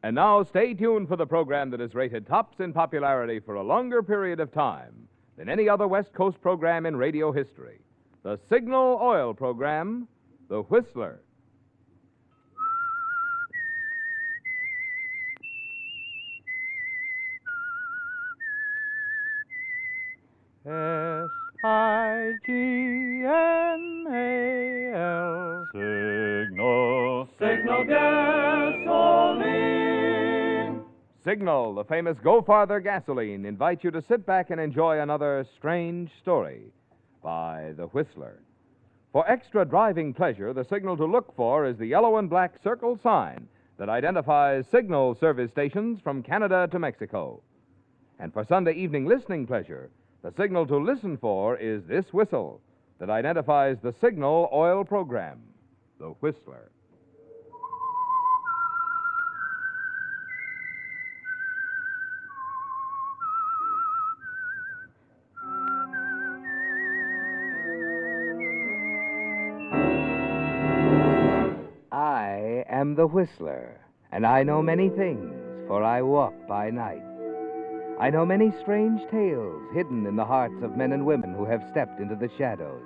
And now stay tuned for the program that is rated tops in popularity for a longer period of time than any other West Coast program in radio history. The Signal Oil program, The Whistler. Signal. Signal gasoline. Signal, the famous Go Farther gasoline, invites you to sit back and enjoy another strange story by The Whistler. For extra driving pleasure, the signal to look for is the yellow and black circle sign that identifies Signal service stations from Canada to Mexico. And for Sunday evening listening pleasure, the signal to listen for is this whistle that identifies the Signal Oil program, The Whistler. I am the Whistler, and I know many things, for I walk by night. I know many strange tales hidden in the hearts of men and women who have stepped into the shadows.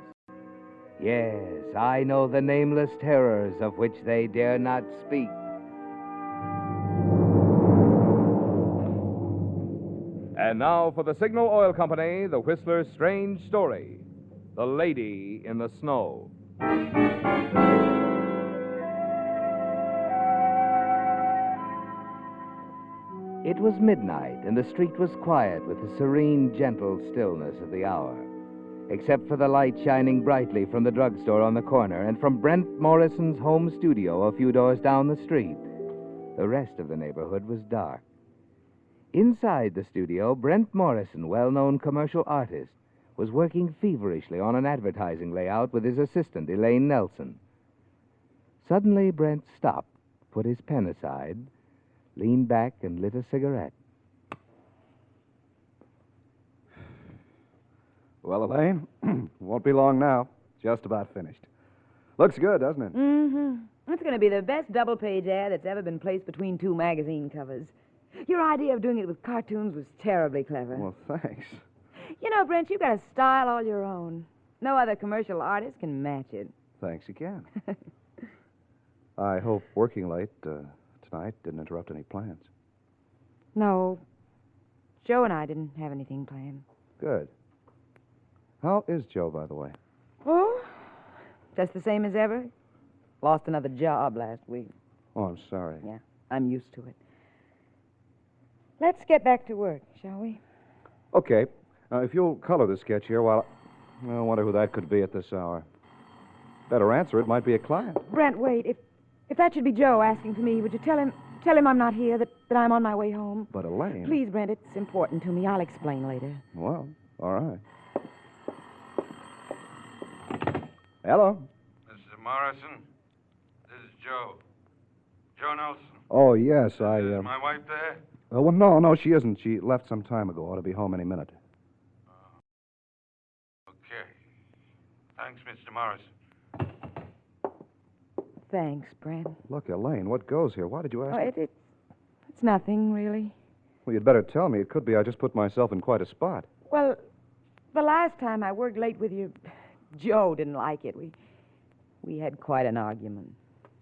Yes, I know the nameless terrors of which they dare not speak. And now for the Signal Oil Company, the Whistler's strange story, The Lady in the Snow. It was midnight, and the street was quiet with the serene, gentle stillness of the hour, except for the light shining brightly from the drugstore on the corner and from Brent Morrison's home studio a few doors down the street. The rest of the neighborhood was dark. Inside the studio, Brent Morrison, well-known commercial artist, was working feverishly on an advertising layout with his assistant, Elaine Nelson. Suddenly, Brent stopped, put his pen aside, leaned back and lit a cigarette. Well, Elaine, won't be long now. Just about finished. Looks good, doesn't it? Mm-hmm. It's going to be the best double-page ad that's ever been placed between two magazine covers. Your idea of doing it with cartoons was terribly clever. Well, thanks. You know, Brent, you've got a style all your own. No other commercial artist can match it. Thanks again. I hope working late tonight didn't interrupt any plans. No. Joe and I didn't have anything planned. Good. How is Joe, by the way? Oh, just the same as ever. Lost another job last week. Oh, I'm sorry. Yeah, I'm used to it. Let's get back to work, shall we? Okay. If you'll color the sketch here while... I wonder who that could be at this hour. Better answer, it might be a client. Brent, wait. If that should be Joe asking for me, would you tell him I'm not here, that I'm on my way home? But Elaine... Please, Brent, it's important to me. I'll explain later. Well, all right. Hello? Mr. Morrison, this is Joe. Joe Nelson. Oh, yes, Is my wife there? Well, no, she isn't. She left some time ago. Ought to be home any minute. Okay. Thanks, Mr. Morrison. Thanks, Brent. Look, Elaine, what goes here? Why did you ask? Oh, it's nothing, really. Well, you'd better tell me. It could be I just put myself in quite a spot. Well, the last time I worked late with you, Joe didn't like it. We had quite an argument.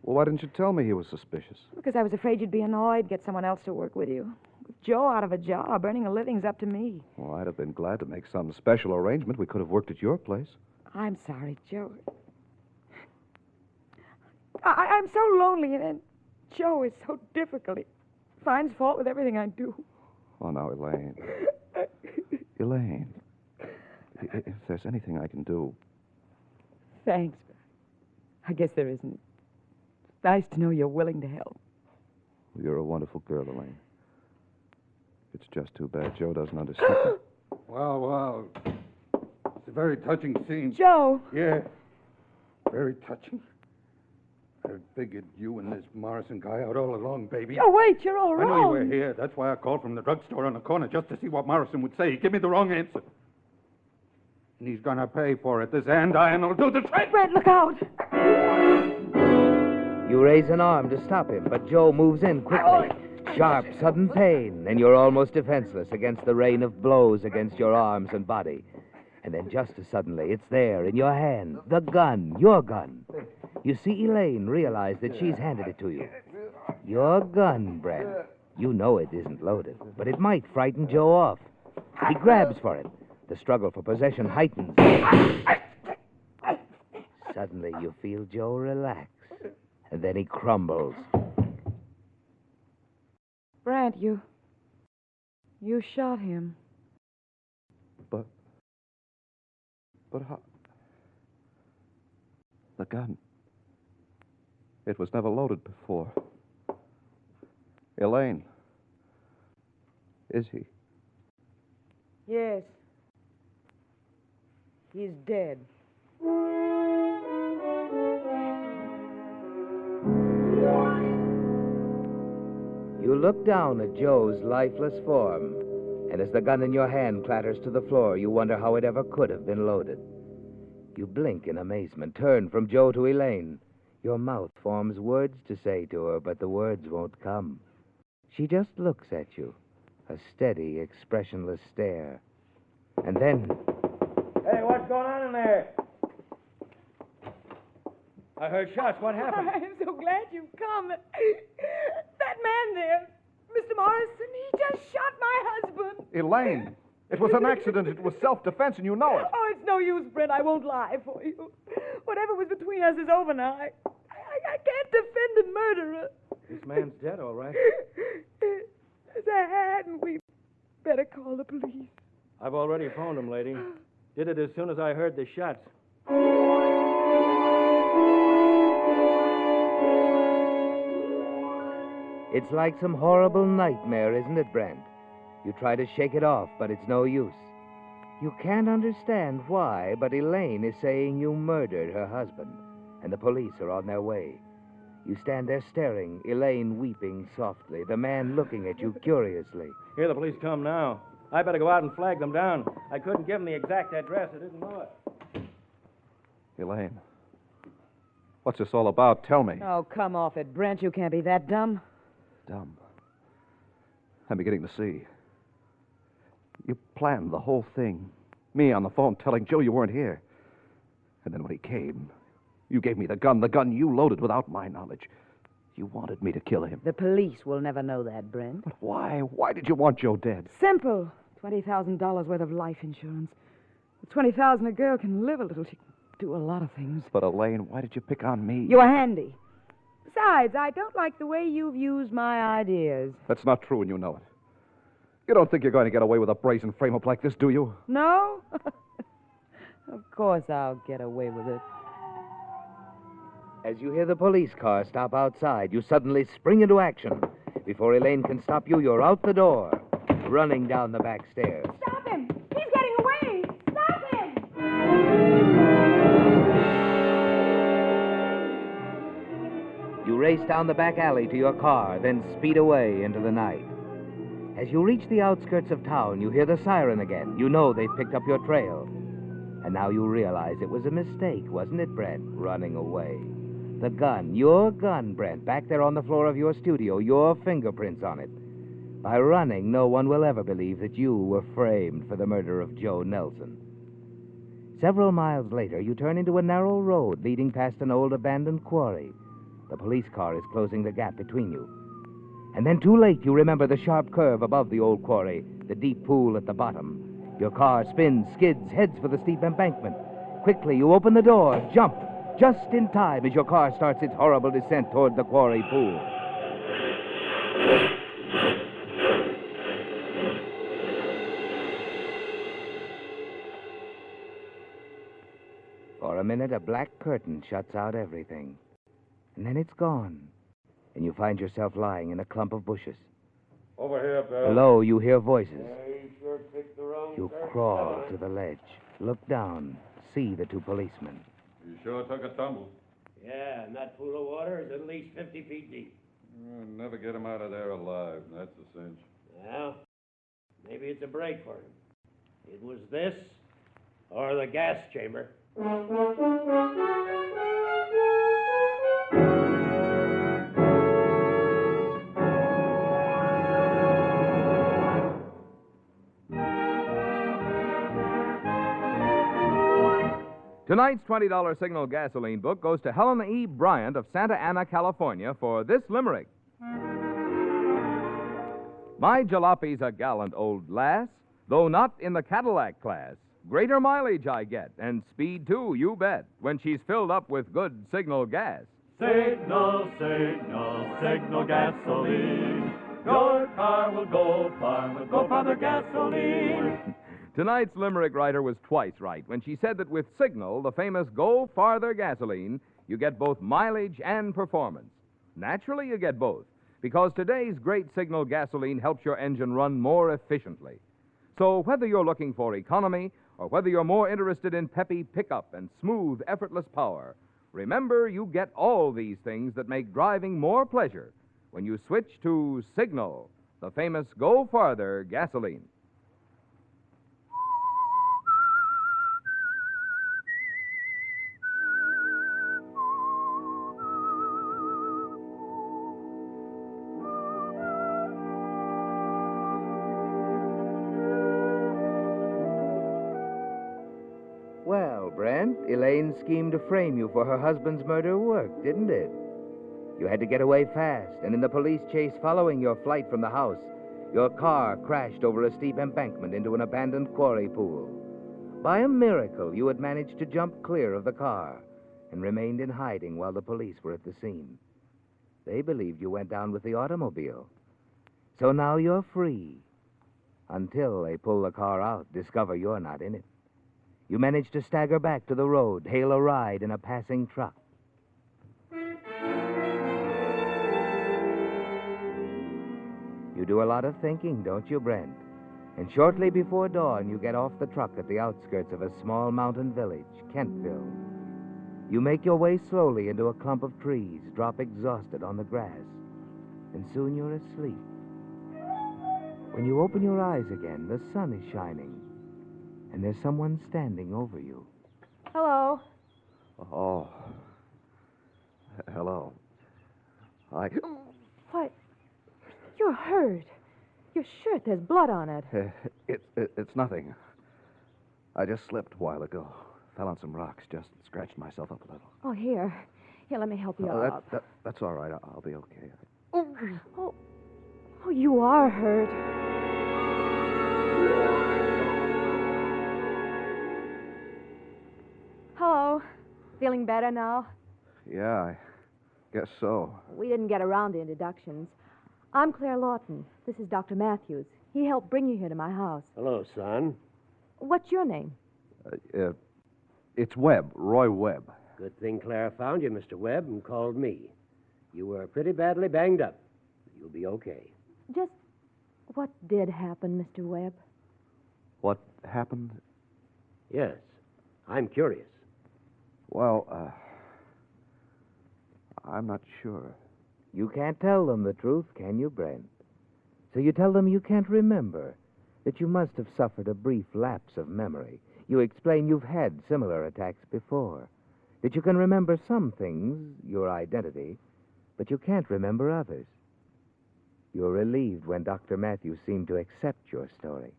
Well, why didn't you tell me he was suspicious? Because I was afraid you'd be annoyed, get someone else to work with you. With Joe out of a job, earning a living's up to me. Well, I'd have been glad to make some special arrangement. We could have worked at your place. I'm sorry, Joe. I'm so lonely, and Joe is so difficult. He finds fault with everything I do. Oh, now, Elaine. Elaine, if there's anything I can do... Thanks. I guess there isn't. It's nice to know you're willing to help. You're a wonderful girl, Elaine. It's just too bad Joe doesn't understand. Wow. It's a very touching scene. Joe! Yeah. Very touching. I figured you and this Morrison guy out all along, baby. Oh, wait, you're all I wrong. knew you were here. That's why I called from the drugstore on the corner, just to see what Morrison would say. He gave me the wrong answer. And he's gonna pay for it. This andiron will do the trick. Brent, look out! You raise an arm to stop him, but Joe moves in quickly. Sharp, sudden pain, and you're almost defenseless against the rain of blows against your arms and body. And then just as suddenly, it's there in your hand, the gun, your gun. You see Elaine realize that she's handed it to you. Your gun, Brent. You know it isn't loaded, but it might frighten Joe off. He grabs for it. The struggle for possession heightens. Suddenly, you feel Joe relax, and then he crumbles. Brant, you shot him. But how? The gun. It was never loaded before. Elaine. Is he? Yes. He's dead. You look down at Joe's lifeless form, and as the gun in your hand clatters to the floor, you wonder how it ever could have been loaded. You blink in amazement, turn from Joe to Elaine. Your mouth forms words to say to her, but the words won't come. She just looks at you, a steady, expressionless stare. And then... Hey, what's going on in there? I heard shots. What happened? I'm so glad you've come. That man there, Mr. Morrison, he just shot my husband. Elaine! It was an accident. It was self-defense, and you know it. Oh, it's no use, Brent. I won't lie for you. Whatever was between us is over now. I can't defend a murderer. This man's dead, all right. Hadn't we better call the police? I've already phoned him, lady. Did it as soon as I heard the shots. It's like some horrible nightmare, isn't it, Brent? You try to shake it off, but it's no use. You can't understand why, but Elaine is saying you murdered her husband, and the police are on their way. You stand there staring, Elaine weeping softly, the man looking at you curiously. Here the police come now. I better go out and flag them down. I couldn't give them the exact address. I didn't know it. Elaine, what's this all about? Tell me. Oh, come off it, Brent. You can't be that dumb. Dumb. I'm beginning to see. You planned the whole thing. Me on the phone telling Joe you weren't here. And then when he came, you gave me the gun you loaded without my knowledge. You wanted me to kill him. The police will never know that, Brent. But why? Why did you want Joe dead? Simple. $20,000 worth of life insurance. With $20,000, a girl can live a little. She can do a lot of things. But Elaine, why did you pick on me? You were handy. Besides, I don't like the way you've used my ideas. That's not true, and you know it. You don't think you're going to get away with a brazen frame-up like this, do you? No? Of course I'll get away with it. As you hear the police car stop outside, you suddenly spring into action. Before Elaine can stop you, you're out the door, running down the back stairs. Stop him! He's getting away! Stop him! You race down the back alley to your car, then speed away into the night. As you reach the outskirts of town, you hear the siren again. You know they've picked up your trail. And now you realize it was a mistake, wasn't it, Brent, running away? The gun, your gun, Brent, back there on the floor of your studio, your fingerprints on it. By running, no one will ever believe that you were framed for the murder of Joe Nelson. Several miles later, you turn into a narrow road leading past an old abandoned quarry. The police car is closing the gap between you. And then too late, you remember the sharp curve above the old quarry, the deep pool at the bottom. Your car spins, skids, heads for the steep embankment. Quickly, you open the door, jump, just in time as your car starts its horrible descent toward the quarry pool. For a minute, a black curtain shuts out everything. And then it's gone. And you find yourself lying in a clump of bushes. Over here, Bill. Below, you hear voices. You sure picked the wrong You crawl to the ledge, look down, see the two policemen. You sure took a tumble. Yeah, and that pool of water is at least 50 feet deep. Never get him out of there alive. That's a cinch. Well, maybe it's a break for him. It was this or the gas chamber. Tonight's $20 Signal gasoline book goes to Helen E. Bryant of Santa Ana, California, for this limerick. My jalopy's a gallant old lass, though not in the Cadillac class. Greater mileage I get, and speed too, you bet, when she's filled up with good Signal gas. Signal, signal, signal gasoline. Your car will go far with go farther gasoline. Tonight's limerick writer was twice right when she said that with Signal, the famous Go Farther gasoline, you get both mileage and performance. Naturally, you get both, because today's great Signal gasoline helps your engine run more efficiently. So whether you're looking for economy or whether you're more interested in peppy pickup and smooth, effortless power, remember you get all these things that make driving more pleasure when you switch to Signal, the famous Go Farther gasoline. Well, Brent, Elaine's scheme to frame you for her husband's murder worked, didn't it? You had to get away fast, and in the police chase following your flight from the house, your car crashed over a steep embankment into an abandoned quarry pool. By a miracle, you had managed to jump clear of the car and remained in hiding while the police were at the scene. They believed you went down with the automobile. So now you're free. Until they pull the car out, discover you're not in it. You manage to stagger back to the road, hail a ride in a passing truck. You do a lot of thinking, don't you, Brent? And shortly before dawn, you get off the truck at the outskirts of a small mountain village, Kentville. You make your way slowly into a clump of trees, drop exhausted on the grass, and soon you're asleep. When you open your eyes again, the sun is shining, and there's someone standing over you. Hello. Oh. Hello. What? You're hurt. Your shirt, there's blood on it. It's nothing. I just slipped a while ago. Fell on some rocks, just scratched myself up a little. Oh, here. Here, let me help you up. That's all right. I'll be okay. Oh, you are hurt. Hello. Feeling better now? Yeah, I guess so. We didn't get around to introductions. I'm Claire Lawton. This is Dr. Matthews. He helped bring you here to my house. Hello, son. What's your name? It's Webb, Roy Webb. Good thing Clara found you, Mr. Webb, and called me. You were pretty badly banged up. You'll be okay. Just what did happen, Mr. Webb? What happened? Yes, I'm curious. Well, I'm not sure. You can't tell them the truth, can you, Brent? So you tell them you can't remember, that you must have suffered a brief lapse of memory. You explain you've had similar attacks before, that you can remember some things, your identity, but you can't remember others. You're relieved when Dr. Matthews seemed to accept your story.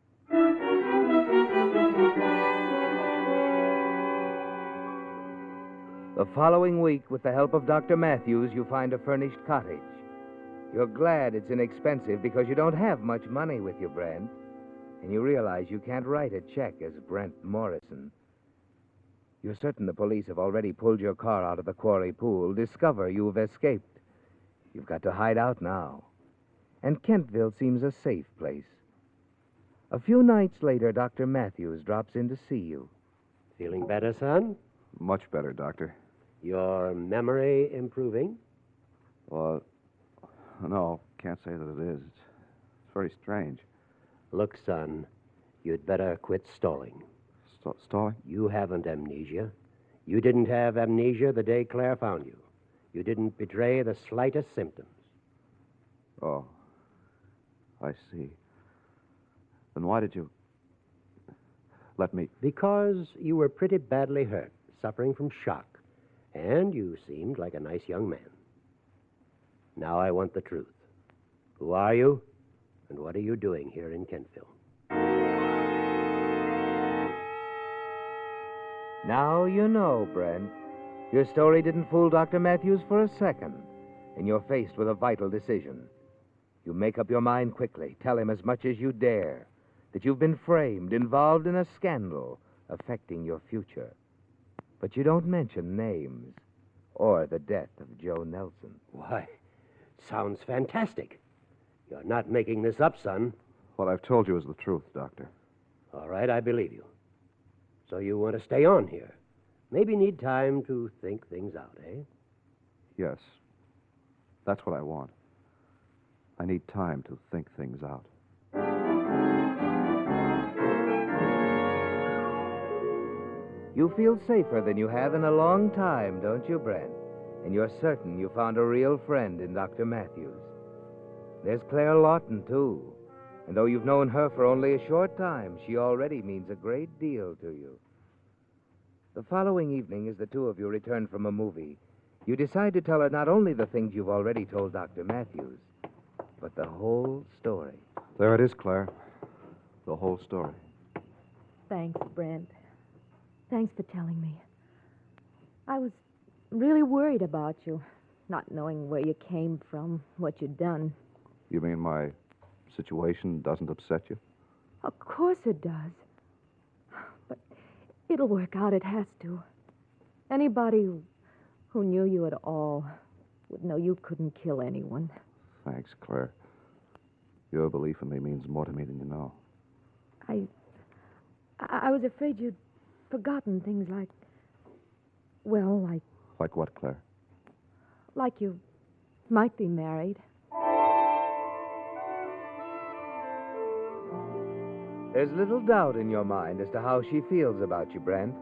The following week, with the help of Dr. Matthews, you find a furnished cottage. You're glad it's inexpensive because you don't have much money with you, Brent. And you realize you can't write a check as Brent Morrison. You're certain the police have already pulled your car out of the quarry pool, discover you've escaped. You've got to hide out now. And Kentville seems a safe place. A few nights later, Dr. Matthews drops in to see you. Feeling better, son? Much better, Doctor. Your memory improving? Well, no, can't say that it is. It's very strange. Look, son, you'd better quit stalling. Stalling? You haven't amnesia. You didn't have amnesia the day Claire found you. You didn't betray the slightest symptoms. Oh, I see. Then why did you let me... Because you were pretty badly hurt, suffering from shock, and you seemed like a nice young man. Now I want the truth. Who are you, and what are you doing here in Kentville? Now you know, Brent. Your story didn't fool Dr. Matthews for a second, and you're faced with a vital decision. You make up your mind quickly. Tell him as much as you dare that you've been framed, involved in a scandal affecting your future. But you don't mention names or the death of Joe Nelson. Why, sounds fantastic. You're not making this up, son. What I've told you is the truth, Doctor. All right, I believe you. So you want to stay on here? Maybe need time to think things out, eh? Yes. That's what I want. I need time to think things out. You feel safer than you have in a long time, don't you, Brent? And you're certain you found a real friend in Dr. Matthews. There's Claire Lawton, too. And though you've known her for only a short time, she already means a great deal to you. The following evening, as the two of you return from a movie, you decide to tell her not only the things you've already told Dr. Matthews, but the whole story. There it is, Claire. The whole story. Thanks, Brent. Thanks for telling me. I was really worried about you, not knowing where you came from, what you'd done. You mean my situation doesn't upset you? Of course it does. But it'll work out. It has to. Anybody who knew you at all would know you couldn't kill anyone. Thanks, Claire. Your belief in me means more to me than you know. I was afraid you'd forgotten things like... Well, like... Like what, Claire? Like you might be married. There's little doubt in your mind as to how she feels about you, Brent.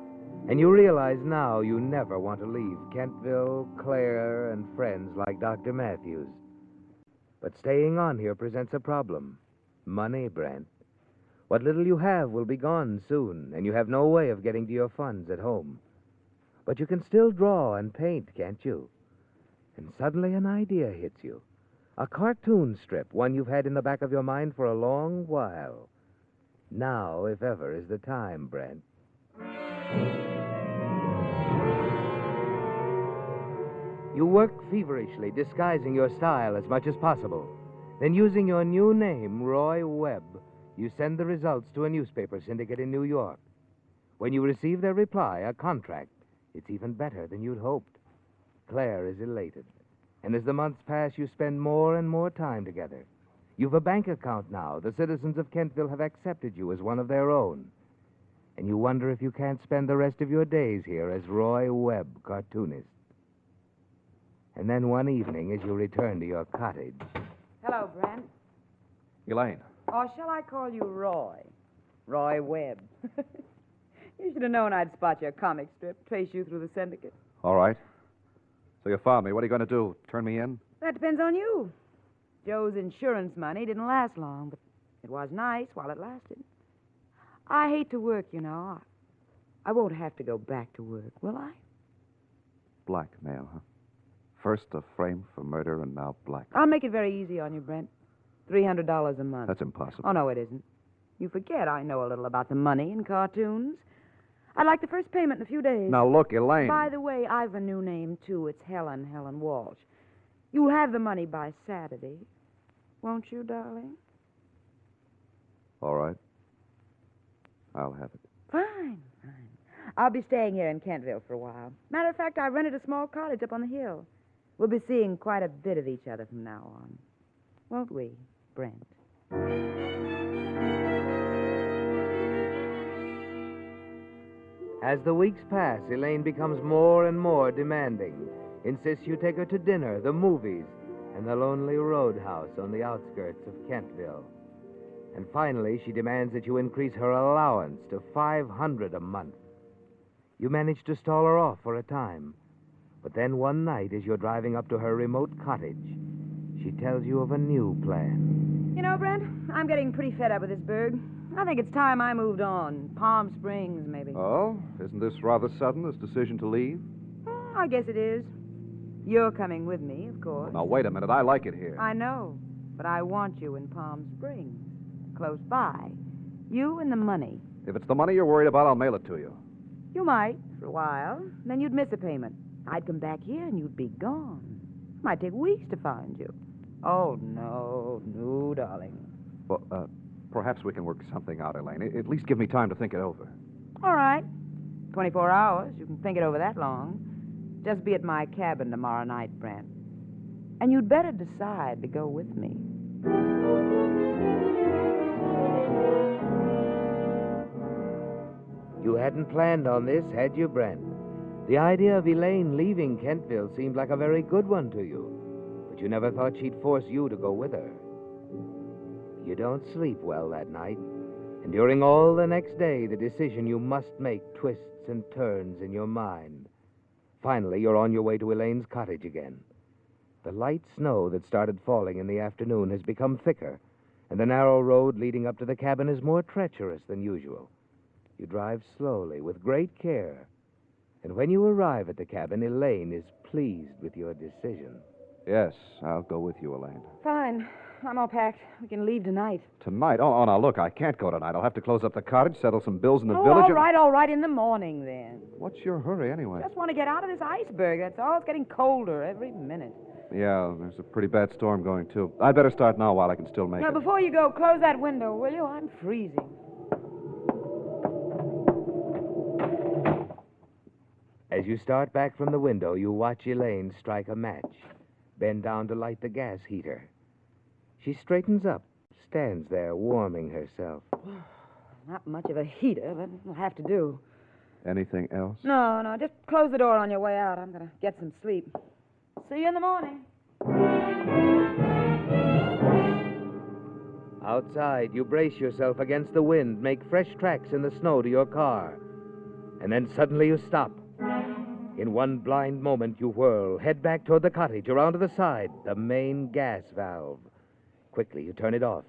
And you realize now you never want to leave Kentville, Claire, and friends like Dr. Matthews. But staying on here presents a problem. Money, Brent. What little you have will be gone soon, and you have no way of getting to your funds at home. But you can still draw and paint, can't you? And suddenly an idea hits you. A cartoon strip, one you've had in the back of your mind for a long while. Now, if ever, is the time, Brent. You work feverishly, disguising your style as much as possible. Then, using your new name, Roy Webb, you send the results to a newspaper syndicate in New York. When you receive their reply, a contract, it's even better than you'd hoped. Claire is elated. And as the months pass, you spend more and more time together. You've a bank account now. The citizens of Kentville have accepted you as one of their own. And you wonder if you can't spend the rest of your days here as Roy Webb, cartoonist. And then one evening, as you return to your cottage... Hello, Brent. Elaine. Or shall I call you Roy? Roy Webb. You should have known I'd spot your comic strip, trace you through the syndicate. All right. So you found me. What are you going to do? Turn me in? That depends on you. Joe's insurance money didn't last long, but it was nice while it lasted. I hate to work, you know. I won't have to go back to work, will I? Blackmail, huh? First a frame for murder and now black. I'll make it very easy on you, Brent. $300 a month. That's impossible. Oh, no, it isn't. You forget I know a little about the money in cartoons. I'd like the first payment in a few days. Now, look, Elaine. By the way, I've a new name, too. It's Helen Walsh. You'll have the money by Saturday. Won't you, darling? All right. I'll have it. Fine. I'll be staying here in Kentville for a while. Matter of fact, I rented a small cottage up on the hill. We'll be seeing quite a bit of each other from now on. Won't we, Brent? As the weeks pass, Elaine becomes more and more demanding. Insists you take her to dinner, the movies, and the lonely roadhouse on the outskirts of Kentville. And finally, she demands that you increase her allowance to $500 a month. You manage to stall her off for a time. But then one night, as you're driving up to her remote cottage, she tells you of a new plan. You know, Brent, I'm getting pretty fed up with this burg. I think it's time I moved on. Palm Springs, maybe. Oh? Isn't this rather sudden, this decision to leave? I guess it is. You're coming with me, of course. Now, wait a minute. I like it here. I know, but I want you in Palm Springs, close by. You and the money. If it's the money you're worried about, I'll mail it to you. You might, for a while. Then you'd miss a payment. I'd come back here and you'd be gone. It might take weeks to find you. Oh, no, darling. Well, perhaps we can work something out, Elaine. At least give me time to think it over. All right. 24 hours. You can think it over that long. Just be at my cabin tomorrow night, Brent. And you'd better decide to go with me. You hadn't planned on this, had you, Brent? The idea of Elaine leaving Kentville seemed like a very good one to you, but you never thought she'd force you to go with her. You don't sleep well that night, and during all the next day, the decision you must make twists and turns in your mind. Finally, you're on your way to Elaine's cottage again. The light snow that started falling in the afternoon has become thicker, and the narrow road leading up to the cabin is more treacherous than usual. You drive slowly, with great care, and when you arrive at the cabin, Elaine is pleased with your decision. Yes, I'll go with you, Elaine. Fine. I'm all packed. We can leave tonight. Tonight? Oh, now look, I can't go tonight. I'll have to close up the cottage, settle some bills in the village. All right. In the morning, then. What's your hurry, anyway? Just want to get out of this iceberg, that's all. It's getting colder every minute. Yeah, there's a pretty bad storm going, too. I'd better start now while I can still make Now, it. before you go, close that window, will you? I'm freezing. As you start back from the window, you watch Elaine strike a match, bend down to light the gas heater. She straightens up, stands there warming herself. Not much of a heater, but it'll have to do. Anything else? No, just close the door on your way out. I'm going to get some sleep. See you in the morning. Outside, you brace yourself against the wind, make fresh tracks in the snow to your car. And then suddenly you stop. In one blind moment, you whirl, head back toward the cottage, around to the side, the main gas valve. Quickly, you turn it off.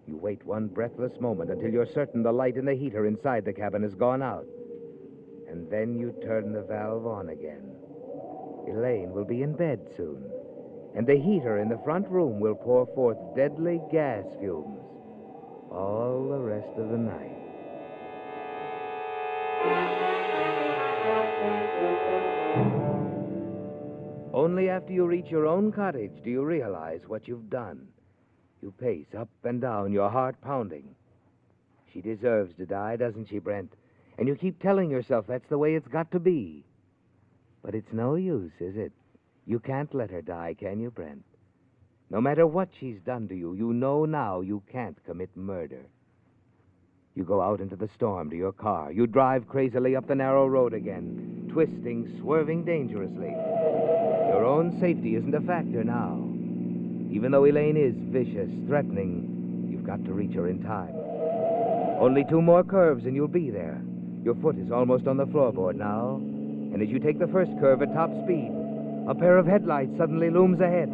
You wait one breathless moment until you're certain the light in the heater inside the cabin has gone out. And then you turn the valve on again. Elaine will be in bed soon, and the heater in the front room will pour forth deadly gas fumes all the rest of the night. Only after you reach your own cottage do you realize what you've done. You pace up and down, your heart pounding. She deserves to die, doesn't she, Brent? And you keep telling yourself that's the way it's got to be. But it's no use, is it? You can't let her die, can you, Brent? No matter what she's done to you, you know now you can't commit murder. You go out into the storm to your car. You drive crazily up the narrow road again, twisting, swerving dangerously. Your own safety isn't a factor now. Even though Elaine is vicious, threatening, you've got to reach her in time. Only 2 more curves and you'll be there. Your foot is almost on the floorboard now, and as you take the first curve at top speed, a pair of headlights suddenly looms ahead.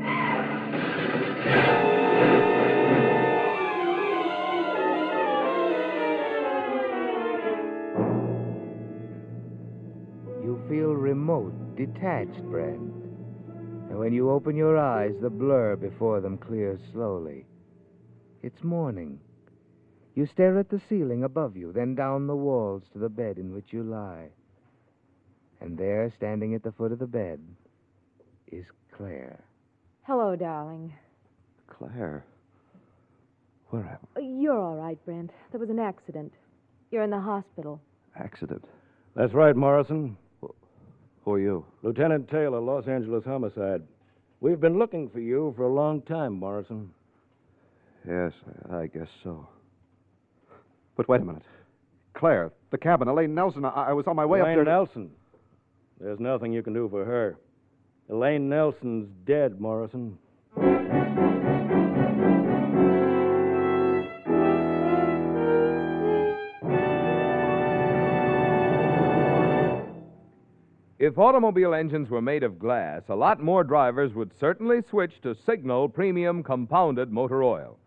You feel remote, detached, Brent. And when you open your eyes, the blur before them clears slowly. It's morning. You stare at the ceiling above you, then down the walls to the bed in which you lie. And there, standing at the foot of the bed, is Claire. Hello, darling. Claire. Where am I? You're all right, Brent. There was an accident. You're in the hospital. Accident. That's right, Morrison. Who are you? Lieutenant Taylor, Los Angeles Homicide. We've been looking for you for a long time, Morrison. Yes, I guess so. But wait a minute. Claire, the cabin, Elaine Nelson. I was on my way up there. Elaine Nelson. There's nothing you can do for her. Elaine Nelson's dead, Morrison. If automobile engines were made of glass, a lot more drivers would certainly switch to Signal Premium Compounded Motor Oil.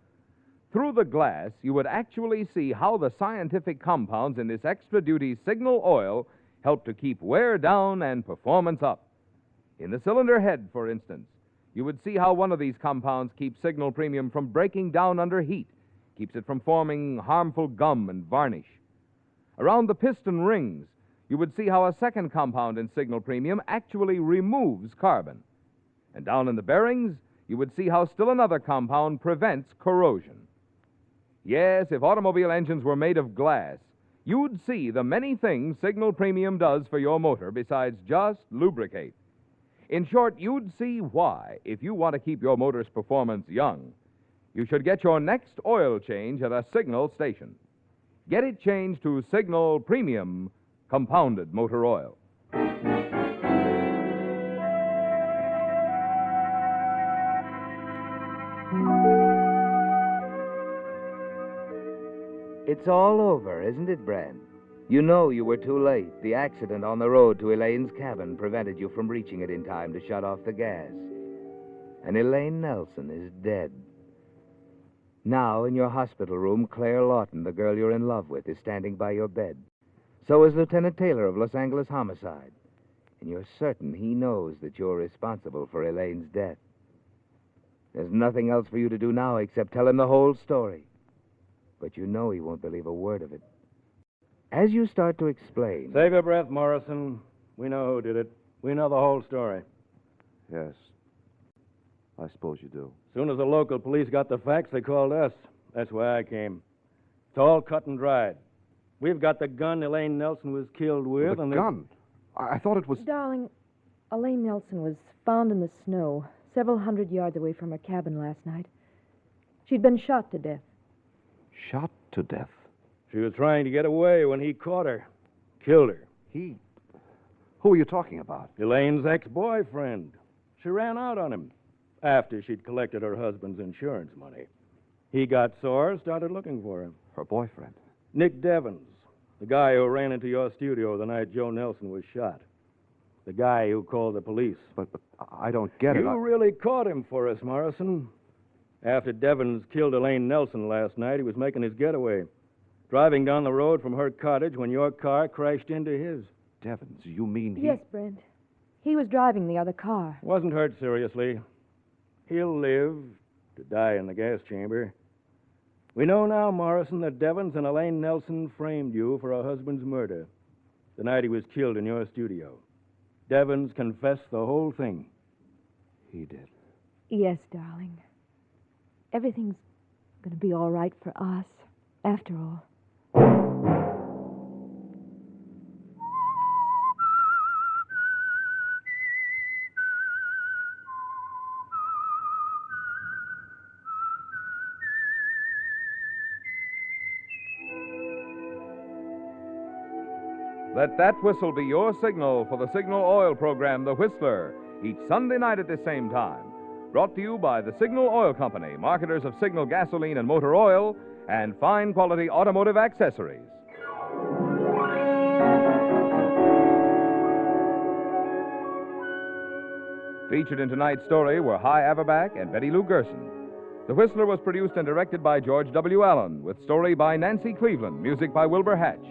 Through the glass, you would actually see how the scientific compounds in this extra-duty Signal oil help to keep wear down and performance up. In the cylinder head, for instance, you would see how one of these compounds keeps Signal Premium from breaking down under heat, keeps it from forming harmful gum and varnish. Around the piston rings, you would see how a second compound in Signal Premium actually removes carbon. And down in the bearings, you would see how still another compound prevents corrosion. Yes, if automobile engines were made of glass, you'd see the many things Signal Premium does for your motor besides just lubricate. In short, you'd see why, if you want to keep your motor's performance young, you should get your next oil change at a Signal station. Get it changed to Signal Premium Compounded Motor Oil. It's all over, isn't it, Brent? You know you were too late. The accident on the road to Elaine's cabin prevented you from reaching it in time to shut off the gas. And Elaine Nelson is dead. Now, in your hospital room, Claire Lawton, the girl you're in love with, is standing by your bed. So is Lieutenant Taylor of Los Angeles Homicide. And you're certain he knows that you're responsible for Elaine's death. There's nothing else for you to do now except tell him the whole story. But you know he won't believe a word of it. As you start to explain... Save your breath, Morrison. We know who did it. We know the whole story. Yes. I suppose you do. As soon as the local police got the facts, they called us. That's why I came. It's all cut and dried. We've got the gun Elaine Nelson was killed with. The gun? I thought it was... Darling, Elaine Nelson was found in the snow several hundred yards away from her cabin last night. She'd been shot to death. Shot to death? She was trying to get away when he caught her. Killed her. He... Who are you talking about? Elaine's ex-boyfriend. She ran out on him after she'd collected her husband's insurance money. He got sore, started looking for him. Her boyfriend? Nick Devens, the guy who ran into your studio the night Joe Nelson was shot. The guy who called the police. But I don't get it. You really caught him for us, Morrison. After Devens killed Elaine Nelson last night, he was making his getaway, driving down the road from her cottage when your car crashed into his. Devens, you mean he... Yes, Brent. He was driving the other car. Wasn't hurt seriously. He'll live to die in the gas chamber. We know now, Morrison, that Devens and Elaine Nelson framed you for her husband's murder the night he was killed in your studio. Devens confessed the whole thing. He did. Yes, darling. Everything's going to be all right for us, after all. Let that whistle be your signal for the Signal Oil program, The Whistler, each Sunday night at the same time. Brought to you by the Signal Oil Company, marketers of Signal gasoline and motor oil, and fine quality automotive accessories. Featured in tonight's story were Hy Averback and Betty Lou Gerson. The Whistler was produced and directed by George W. Allen, with story by Nancy Cleveland, music by Wilbur Hatch,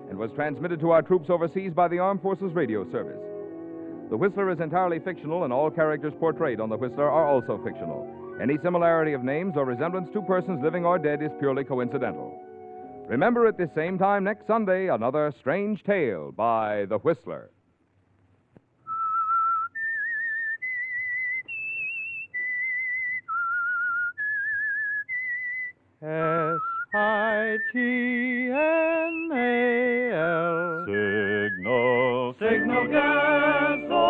and was transmitted to our troops overseas by the Armed Forces Radio Service. The Whistler is entirely fictional, and all characters portrayed on The Whistler are also fictional. Any similarity of names or resemblance to persons living or dead is purely coincidental. Remember, at this same time next Sunday, another strange tale by The Whistler. SIGNAL. Signal gasoline.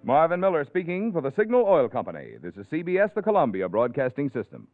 Marvin Miller speaking for the Signal Oil Company. This is CBS, the Columbia Broadcasting System.